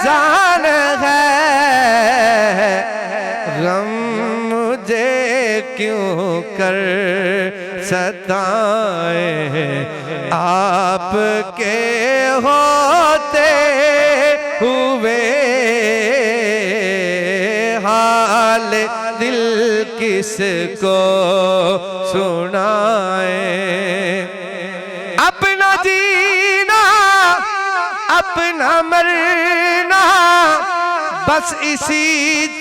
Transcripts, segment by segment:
जान है। गम मुझे क्यों कर सताए, आपके होते हुए हाल दिल किसको सुनाए। अपना जीना अपना मरना बस इसी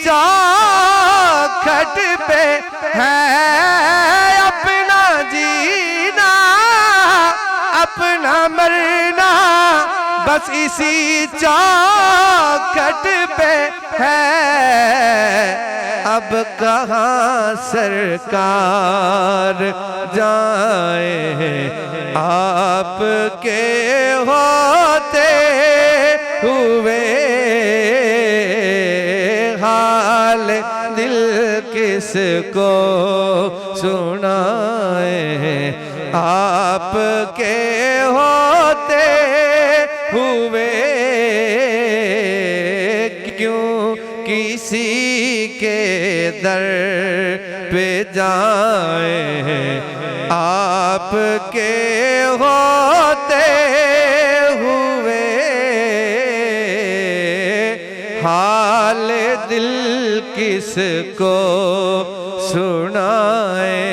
चौखट पे है। अपना जीना अपना मरना बस इसी चौखट पे है। अब कहाँ सरकार जाए, आपके होते हुए हाल दिल किसको सुनाए। आपके होते हुए क्यों किसी के दर पे जाए, आपके होते हुए हाल दिल किसको सुनाए।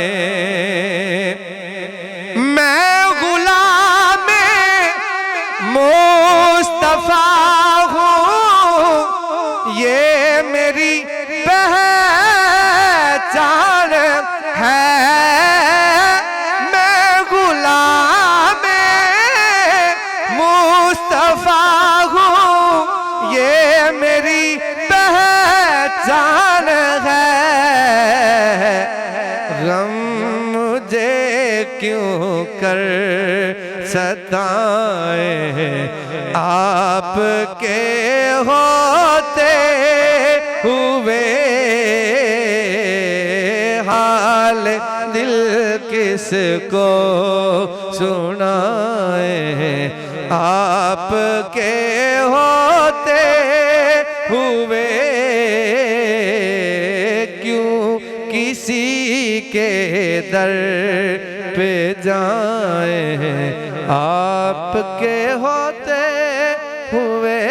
मैं गुलाम मुस्तफा हूँ, ये मेरी पहचान है। मैं गुलाम मुस्तफा हूँ, ये मेरी पहचान है। गम मुझे क्यों कर सताए, आपके होते हुए हाल दिल किसको सुनाए। आपके होते हुए क्यों किसी के दर पे जाए, आपके होते हुए